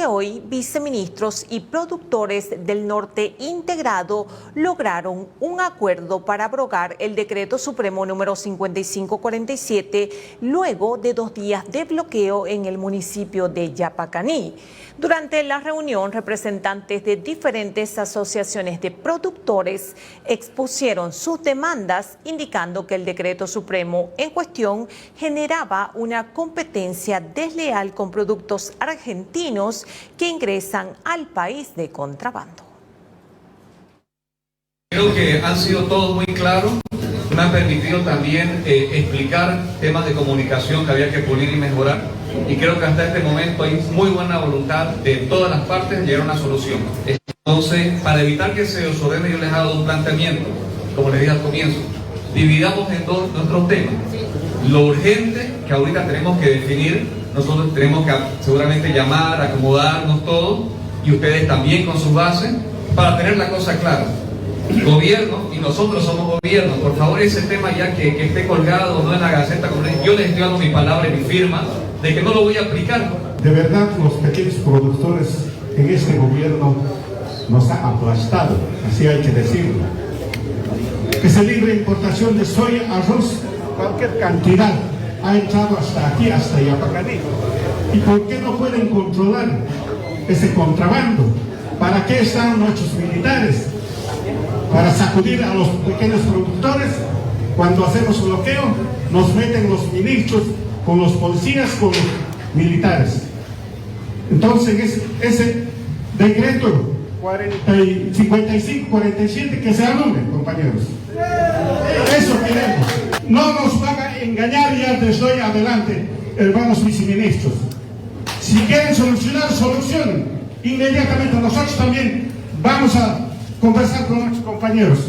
Hoy, viceministros y productores del norte integrado lograron un acuerdo para abrogar el decreto supremo número 5547 luego de 2 días de bloqueo en el municipio de Yapacaní. Durante la reunión, representantes de diferentes asociaciones de productores expusieron sus demandas, indicando que el decreto supremo en cuestión generaba una competencia desleal con productos argentinos que ingresan al país de contrabando. Creo que han sido todos muy claros, me han permitido también explicar temas de comunicación que había que pulir y mejorar, y creo que hasta este momento hay muy buena voluntad de todas las partes de llegar a una solución. Entonces, para evitar que se desordene, yo les hago un planteamiento, como les dije al comienzo, dividamos en dos nuestros temas. Lo urgente, que ahorita tenemos que definir, nosotros tenemos que seguramente llamar, acomodarnos todos, y ustedes también con sus bases, para tener la cosa clara. Gobierno, y nosotros somos gobierno, por favor, ese tema ya que esté colgado, no en la Gaceta, yo les estoy dando mi palabra y mi firma, de que no lo voy a aplicar. De verdad, los pequeños productores en este gobierno nos ha aplastado, así hay que decirlo. Que se libre importación de soya, arroz, cualquier cantidad, ha entrado hasta aquí, hasta Yapacaní. ¿Y por qué no pueden controlar ese contrabando? ¿Para qué están nuestros militares? Para sacudir a los pequeños productores. Cuando hacemos bloqueo, nos meten los ministros con los policías, con los militares. Entonces, ese decreto 55-47 que se anule, compañeros. Eso queremos. No nos van a engañar ya desde hoy adelante, hermanos viceministros. Si quieren solucionar, solucionen. Inmediatamente nosotros también vamos a conversar con nuestros compañeros.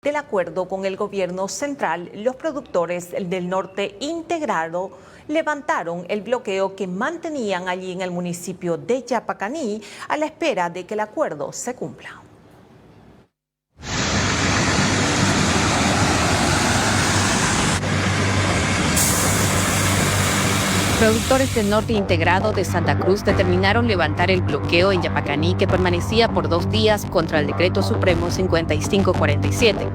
Del acuerdo con el gobierno central, los productores del norte integrado levantaron el bloqueo que mantenían allí en el municipio de Yapacaní a la espera de que el acuerdo se cumpla. Productores del norte integrado de Santa Cruz determinaron levantar el bloqueo en Yapacaní que permanecía por 2 días contra el decreto supremo 5547.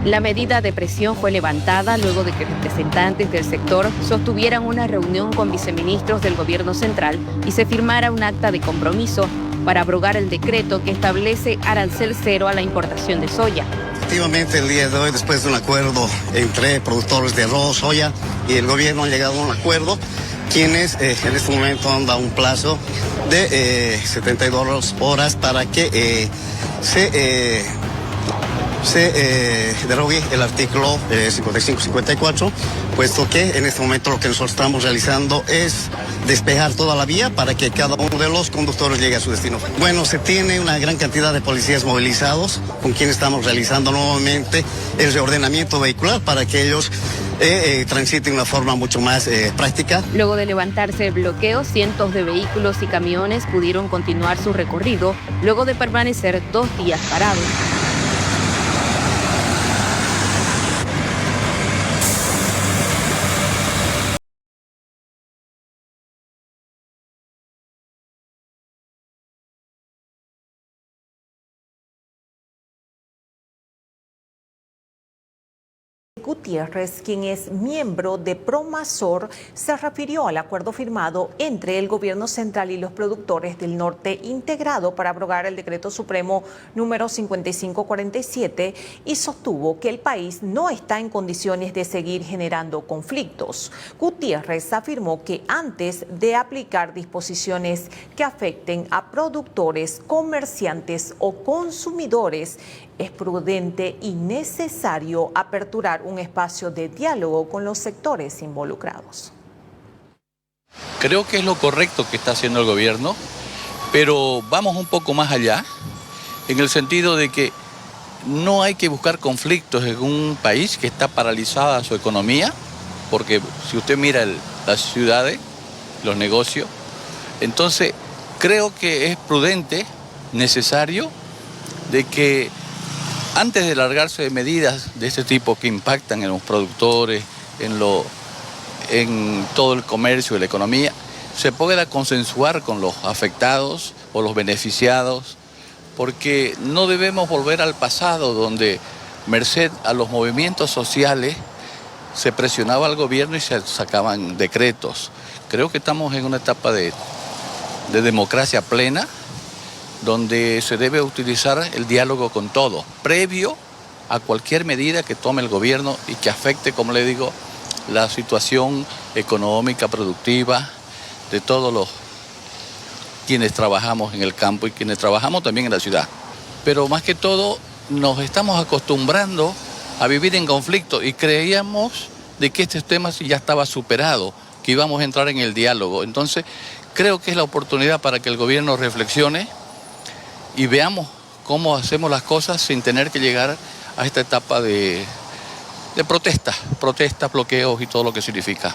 La medida de presión fue levantada luego de que representantes del sector sostuvieran una reunión con viceministros del gobierno central y se firmara un acta de compromiso para abrogar el decreto que establece arancel cero a la importación de soya. Efectivamente, el día de hoy, después de un acuerdo entre productores de arroz, soya y el gobierno, han llegado a un acuerdo, quienes en este momento han dado un plazo de 72 horas para que se derogue el artículo 55-54, puesto que en este momento lo que nosotros estamos realizando es despejar toda la vía para que cada uno de los conductores llegue a su destino. Bueno, se tiene una gran cantidad de policías movilizados, con quienes estamos realizando nuevamente el reordenamiento vehicular para que ellos transiten de una forma mucho más práctica. Luego de levantarse el bloqueo, cientos de vehículos y camiones pudieron continuar su recorrido luego de permanecer 2 días parados. Gutiérrez, quien es miembro de Promasor, se refirió al acuerdo firmado entre el gobierno central y los productores del norte integrado para abrogar el decreto supremo número 5547 y sostuvo que el país no está en condiciones de seguir generando conflictos. Gutiérrez afirmó que antes de aplicar disposiciones que afecten a productores, comerciantes o consumidores, es prudente y necesario aperturar un espacio de diálogo con los sectores involucrados. Creo que es lo correcto que está haciendo el gobierno, pero vamos un poco más allá, en el sentido de que no hay que buscar conflictos en un país que está paralizada su economía, porque si usted mira las ciudades, los negocios, entonces creo que es prudente, necesario, de que antes de largarse de medidas de este tipo que impactan en los productores, en todo el comercio y la economía, se pueda consensuar con los afectados o los beneficiados, porque no debemos volver al pasado donde, merced a los movimientos sociales, se presionaba al gobierno y se sacaban decretos. Creo que estamos en una etapa de democracia plena, donde se debe utilizar el diálogo con todos, previo a cualquier medida que tome el gobierno y que afecte, como le digo, la situación económica, productiva de todos los quienes trabajamos en el campo y quienes trabajamos también en la ciudad. Pero más que todo nos estamos acostumbrando a vivir en conflicto y creíamos de que este tema ya estaba superado, que íbamos a entrar en el diálogo. Entonces creo que es la oportunidad para que el gobierno reflexione y veamos cómo hacemos las cosas sin tener que llegar a esta etapa de protestas, bloqueos y todo lo que significa.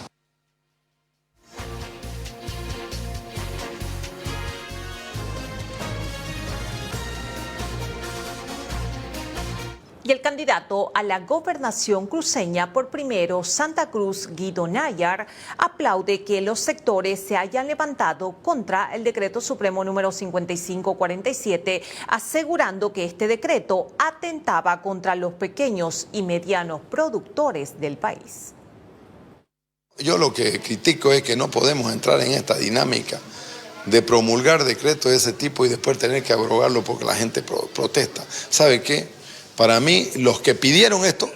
Y el candidato a la gobernación cruceña por primero, Santa Cruz, Guido Nayar, aplaude que los sectores se hayan levantado contra el decreto supremo número 5547, asegurando que este decreto atentaba contra los pequeños y medianos productores del país. Yo lo que critico es que no podemos entrar en esta dinámica de promulgar decretos de ese tipo y después tener que abrogarlo porque la gente protesta. ¿Sabe qué? Para mí, los que pidieron esto,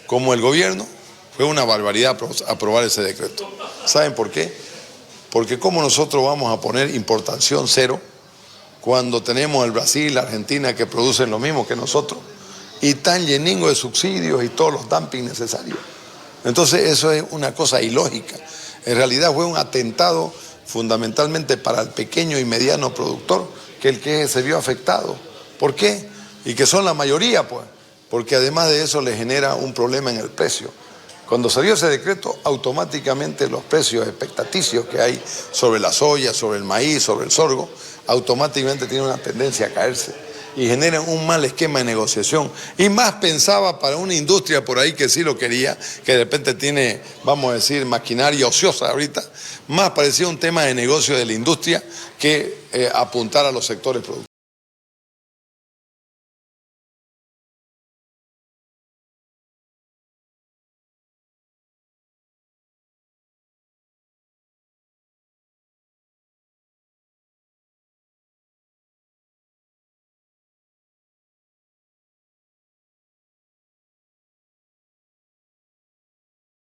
como el gobierno, fue una barbaridad aprobar ese decreto. ¿Saben por qué? Porque ¿cómo nosotros vamos a poner importación cero cuando tenemos el Brasil y la Argentina que producen lo mismo que nosotros y tan lleningo de subsidios y todos los dumping necesarios? Entonces eso es una cosa ilógica. En realidad fue un atentado fundamentalmente para el pequeño y mediano productor, que el que se vio afectado. ¿Por qué? Y que son la mayoría, pues, porque además de eso le genera un problema en el precio. Cuando salió ese decreto, automáticamente los precios expectaticios que hay sobre la soya, sobre el maíz, sobre el sorgo, automáticamente tienen una tendencia a caerse y generan un mal esquema de negociación. Y más pensaba para una industria por ahí que sí lo quería, que de repente tiene, vamos a decir, maquinaria ociosa ahorita, más parecía un tema de negocio de la industria que apuntar a los sectores productivos.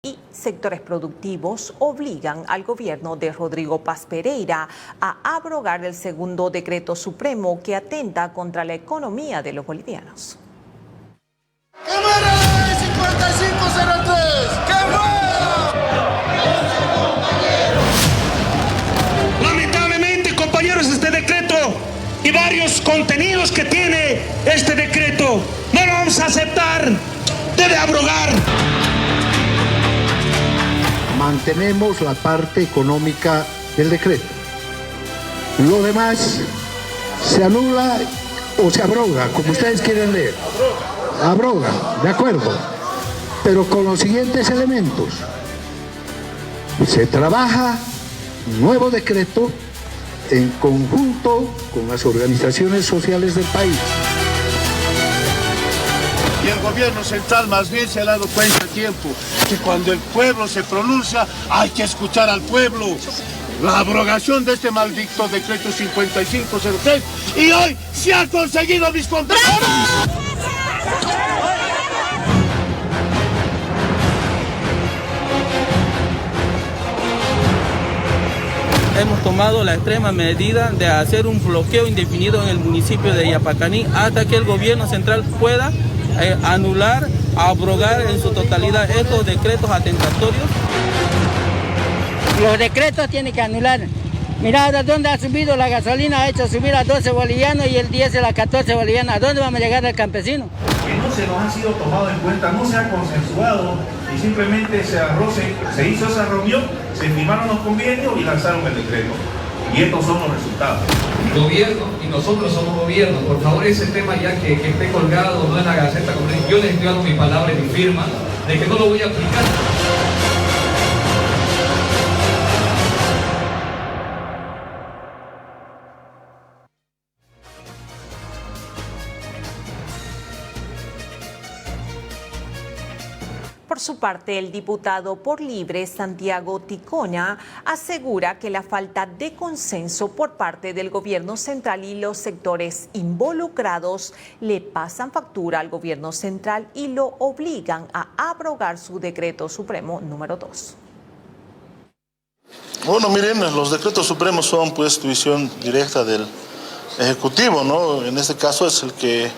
Y sectores productivos obligan al gobierno de Rodrigo Paz Pereira a abrogar el segundo decreto supremo que atenta contra la economía de los bolivianos. ¡Que muera la ley 5503! ¡Que muera! Lamentablemente, compañeros, este decreto y varios contenidos que tiene este decreto no lo vamos a aceptar. Debe abrogar. Mantenemos la parte económica del decreto. Lo demás se anula o se abroga, como ustedes quieren leer. Abroga, de acuerdo. Pero con los siguientes elementos. Se trabaja nuevo decreto en conjunto con las organizaciones sociales del país. Y el gobierno central más bien se ha dado cuenta a tiempo que cuando el pueblo se pronuncia hay que escuchar al pueblo. La abrogación de este maldito decreto 5503 y hoy se ha conseguido mis contratos. Hemos tomado la extrema medida de hacer un bloqueo indefinido en el municipio de Yapacaní hasta que el gobierno central pueda anular, abrogar en su totalidad estos decretos atentatorios. Los decretos tienen que anular Mira, ¿a dónde ha subido la gasolina? Ha hecho subir a 12 bolivianos y el diésel a 14 bolivianos. ¿A dónde vamos a llegar al campesino? Que no se nos ha sido tomado en cuenta, no se ha consensuado y simplemente se hizo esa reunión, se firmaron los convenios y lanzaron el decreto. Y estos son los resultados. Gobierno y nosotros somos gobierno. Por favor, ese tema ya que esté colgado, no en la Gaceta, yo les estoy dando mi palabra y mi firma de que no lo voy a aplicar. Por su parte, el diputado por Libre, Santiago Ticona, asegura que la falta de consenso por parte del gobierno central y los sectores involucrados le pasan factura al gobierno central y lo obligan a abrogar su decreto supremo número 2. Bueno, miren, los decretos supremos son pues tuición directa del Ejecutivo, ¿no? En este caso es el que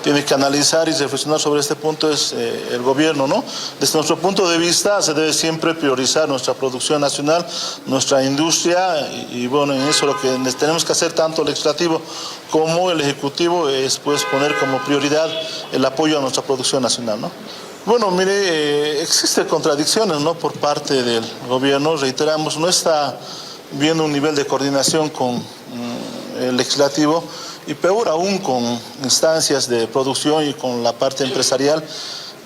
tiene que analizar y reflexionar sobre este punto es el gobierno, ¿no? Desde nuestro punto de vista se debe siempre priorizar nuestra producción nacional, nuestra industria y bueno, en eso lo que tenemos que hacer tanto el legislativo como el ejecutivo es pues poner como prioridad el apoyo a nuestra producción nacional, ¿no? Bueno, mire, existen contradicciones, ¿no? Por parte del gobierno, reiteramos, no está viendo un nivel de coordinación con el legislativo y peor aún con instancias de producción y con la parte empresarial.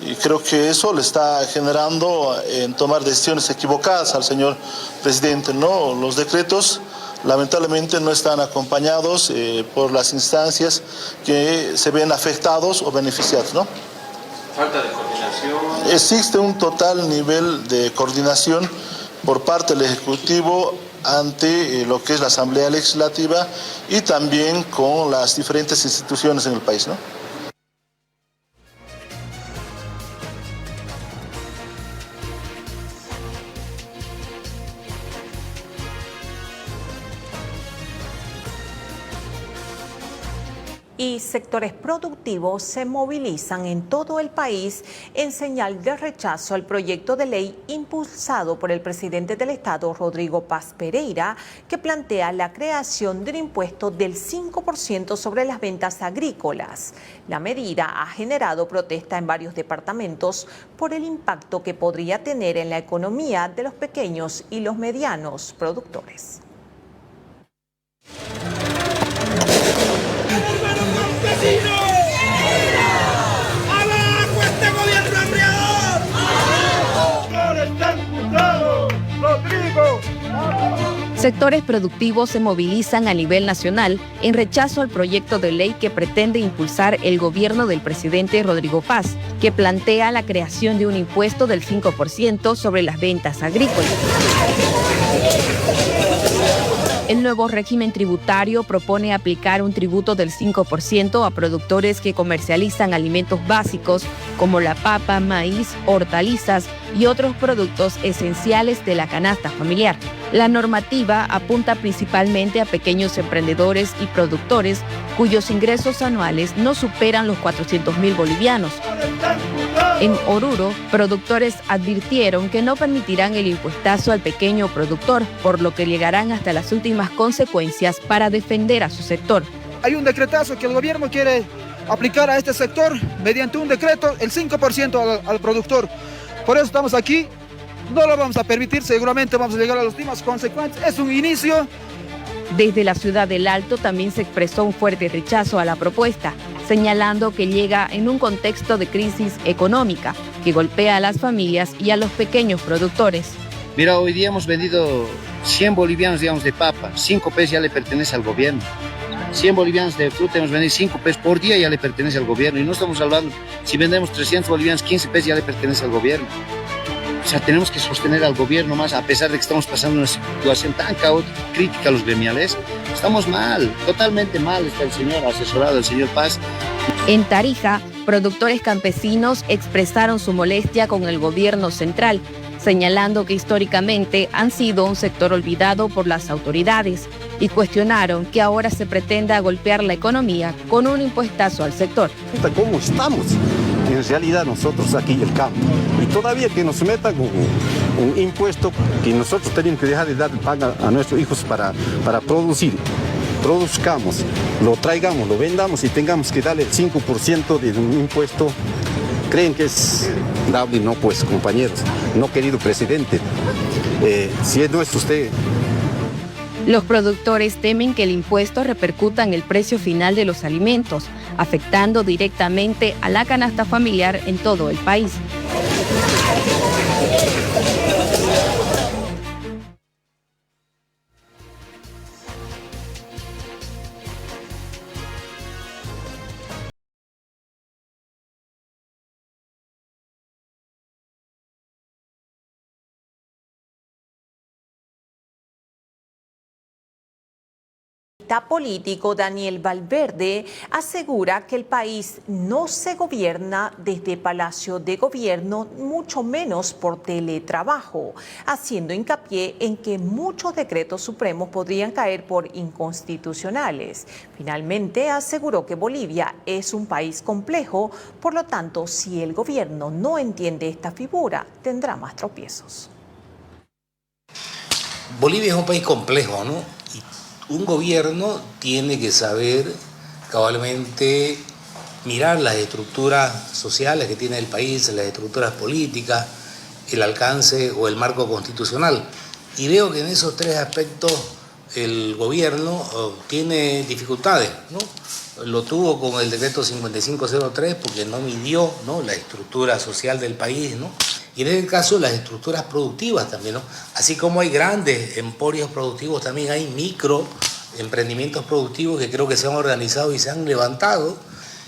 Y creo que eso le está generando en tomar decisiones equivocadas al señor presidente, ¿no? Los decretos lamentablemente no están acompañados por las instancias que se ven afectados o beneficiados, ¿no? Falta de coordinación. Existe un total nivel de coordinación por parte del Ejecutivo ante lo que es la Asamblea Legislativa y también con las diferentes instituciones en el país, ¿no? Y sectores productivos se movilizan en todo el país en señal de rechazo al proyecto de ley impulsado por el presidente del Estado, Rodrigo Paz Pereira, que plantea la creación de un impuesto del 5% sobre las ventas agrícolas. La medida ha generado protesta en varios departamentos por el impacto que podría tener en la economía de los pequeños y los medianos productores. ¡Abajo este gobierno hambriador! Sectores productivos se movilizan a nivel nacional en rechazo al proyecto de ley que pretende impulsar el gobierno del presidente Rodrigo Paz, que plantea la creación de un impuesto del 5% sobre las ventas agrícolas. El nuevo régimen tributario propone aplicar un tributo del 5% a productores que comercializan alimentos básicos como la papa, maíz, hortalizas y otros productos esenciales de la canasta familiar. La normativa apunta principalmente a pequeños emprendedores y productores cuyos ingresos anuales no superan los 400.000 bolivianos. En Oruro, productores advirtieron que no permitirán el impuestazo al pequeño productor, por lo que llegarán hasta las últimas consecuencias para defender a su sector. Hay un decretazo que el gobierno quiere aplicar a este sector mediante un decreto, el 5% al productor. Por eso estamos aquí, no lo vamos a permitir, seguramente vamos a llegar a las últimas consecuencias. Es un inicio. Desde la ciudad del Alto también se expresó un fuerte rechazo a la propuesta, señalando que llega en un contexto de crisis económica que golpea a las familias y a los pequeños productores. Mira, hoy día hemos vendido 100 bolivianos, digamos, de papa, 5 pesos ya le pertenece al gobierno. 100 bolivianos de fruta hemos vendido 5 pesos por día, ya le pertenece al gobierno. Y no estamos hablando, si vendemos 300 bolivianos, 15 pesos ya le pertenece al gobierno. O sea, tenemos que sostener al gobierno más, a pesar de que estamos pasando una situación tan caótica, crítica a los gremiales. Estamos mal, totalmente mal está el señor asesorado, el señor Paz. En Tarija, productores campesinos expresaron su molestia con el gobierno central, señalando que históricamente han sido un sector olvidado por las autoridades y cuestionaron que ahora se pretenda golpear la economía con un impuestazo al sector. ¿Cómo estamos? En realidad nosotros aquí en el campo Y todavía que nos metan un impuesto que nosotros tenemos que dejar de dar paga a nuestros hijos para producir. Produzcamos, lo traigamos, lo vendamos y tengamos que darle el 5% de un impuesto. ¿Creen que es dable? No, pues, compañeros, no, querido presidente. Si no es usted... Los productores temen que el impuesto repercuta en el precio final de los alimentos, afectando directamente a la canasta familiar en todo el país. Político Daniel Valverde asegura que el país no se gobierna desde Palacio de Gobierno, mucho menos por teletrabajo, haciendo hincapié en que muchos decretos supremos podrían caer por inconstitucionales. Finalmente aseguró que Bolivia es un país complejo, por lo tanto, si el gobierno no entiende esta figura, tendrá más tropiezos. Bolivia es un país complejo, ¿no? Un gobierno tiene que saber cabalmente mirar las estructuras sociales que tiene el país, las estructuras políticas, el alcance o el marco constitucional. Y veo que en esos tres aspectos el gobierno tiene dificultades, ¿no? Lo tuvo con el decreto 5503 porque no midió, ¿no?, la estructura social del país, ¿no? Y en este caso las estructuras productivas también, ¿no? Así como hay grandes emporios productivos, también hay micro emprendimientos productivos que creo que se han organizado y se han levantado,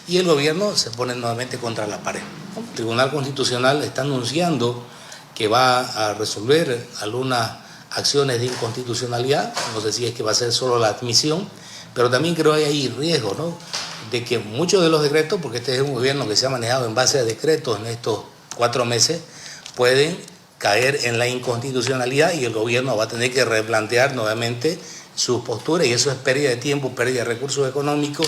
y el gobierno se pone nuevamente contra la pared. El Tribunal Constitucional está anunciando que va a resolver algunas acciones de inconstitucionalidad, no sé si es que va a ser solo la admisión, pero también creo que hay riesgo, ¿no?, de que muchos de los decretos, porque este es un gobierno que se ha manejado en base a decretos en estos 4 meses, pueden caer en la inconstitucionalidad y el gobierno va a tener que replantear nuevamente sus posturas, y eso es pérdida de tiempo, pérdida de recursos económicos,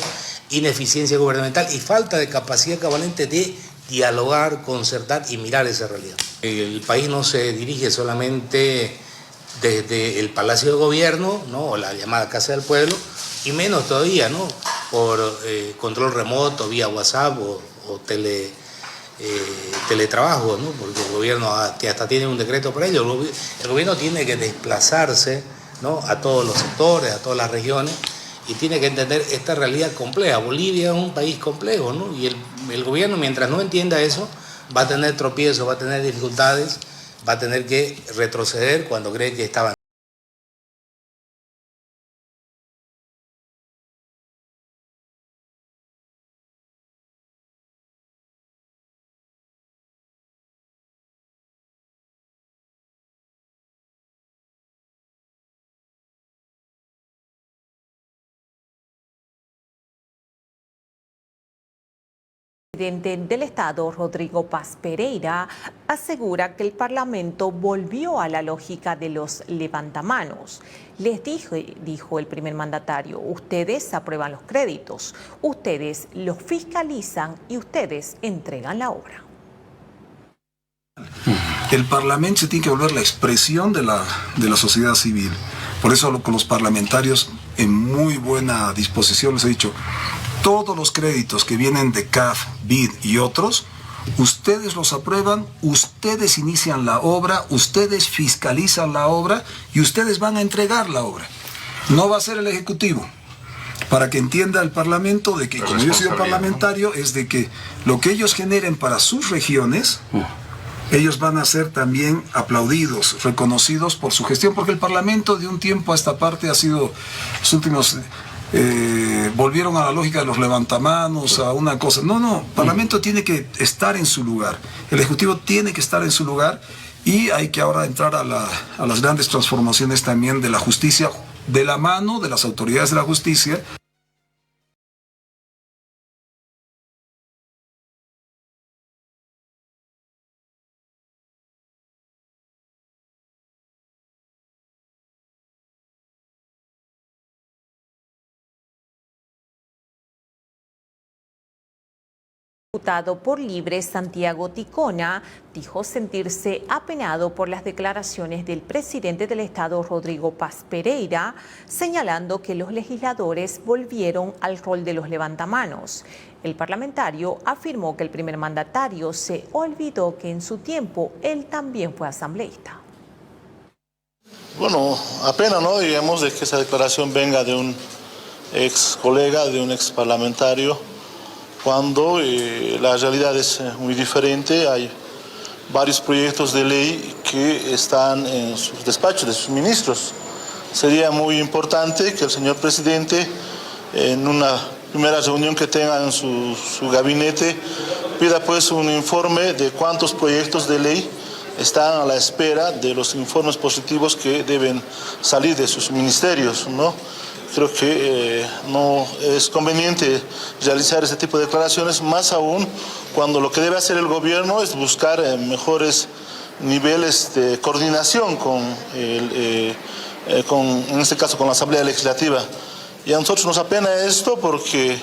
ineficiencia gubernamental y falta de capacidad cabalmente de dialogar, concertar y mirar esa realidad. El país no se dirige solamente desde el Palacio de Gobierno, ¿no?, o la llamada Casa del Pueblo, y menos todavía, ¿no?, por control remoto, vía WhatsApp o teletrabajo, ¿no?, porque el gobierno hasta tiene un decreto para ello. El gobierno tiene que desplazarse, ¿no?, a todos los sectores, a todas las regiones, y tiene que entender esta realidad compleja. Bolivia es un país complejo, ¿no?, y el gobierno, mientras no entienda eso, va a tener tropiezos, va a tener dificultades, va a tener que retroceder cuando cree que está avanzando. El presidente del Estado, Rodrigo Paz Pereira, asegura que el Parlamento volvió a la lógica de los levantamanos. Les dijo el primer mandatario, ustedes aprueban los créditos, ustedes los fiscalizan y ustedes entregan la obra. El Parlamento se tiene que volver la expresión de la sociedad civil. Por eso con los parlamentarios en muy buena disposición les he dicho, todos los créditos que vienen de CAF, BID y otros, ustedes los aprueban, ustedes inician la obra, ustedes fiscalizan la obra y ustedes van a entregar la obra. No va a ser el Ejecutivo. Para que entienda el Parlamento de que, como yo he sido parlamentario, es de que lo que ellos generen para sus regiones, ellos van a ser también aplaudidos, reconocidos por su gestión, porque el Parlamento de un tiempo a esta parte ha sido, los últimos... volvieron a la lógica de los levantamanos, a una cosa. No, el Parlamento tiene que estar en su lugar, el Ejecutivo tiene que estar en su lugar, y hay que ahora entrar a las grandes transformaciones también de la justicia, de la mano de las autoridades de la justicia. Diputado por Libre Santiago Ticona dijo sentirse apenado por las declaraciones del presidente del Estado, Rodrigo Paz Pereira, señalando que los legisladores volvieron al rol de los levantamanos. El parlamentario afirmó que el primer mandatario se olvidó que en su tiempo él también fue asambleísta. Bueno, apenas, ¿no? Digamos de que esa declaración venga de un ex colega, de un ex parlamentario, cuando la realidad es muy diferente. Hay varios proyectos de ley que están en sus despachos de sus ministros. Sería muy importante que el señor presidente, en una primera reunión que tenga en su gabinete, pida pues un informe de cuántos proyectos de ley están a la espera de los informes positivos que deben salir de sus ministerios, ¿no? Creo que no es conveniente realizar este tipo de declaraciones, más aún cuando lo que debe hacer el gobierno es buscar mejores niveles de coordinación en este caso con la Asamblea Legislativa. Y a nosotros nos apena esto porque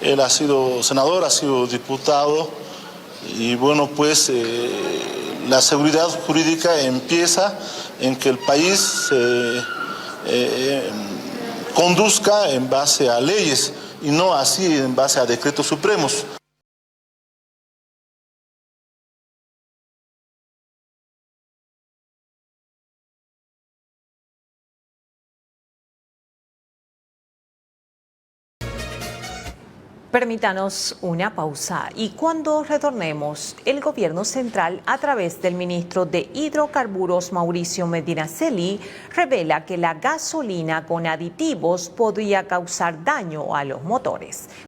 él ha sido senador, ha sido diputado y bueno, pues la seguridad jurídica empieza en que el país se conduzca en base a leyes y no así en base a decretos supremos. Permítanos una pausa y cuando retornemos, el gobierno central, a través del ministro de Hidrocarburos, Mauricio Medinaceli, revela que la gasolina con aditivos podría causar daño a los motores.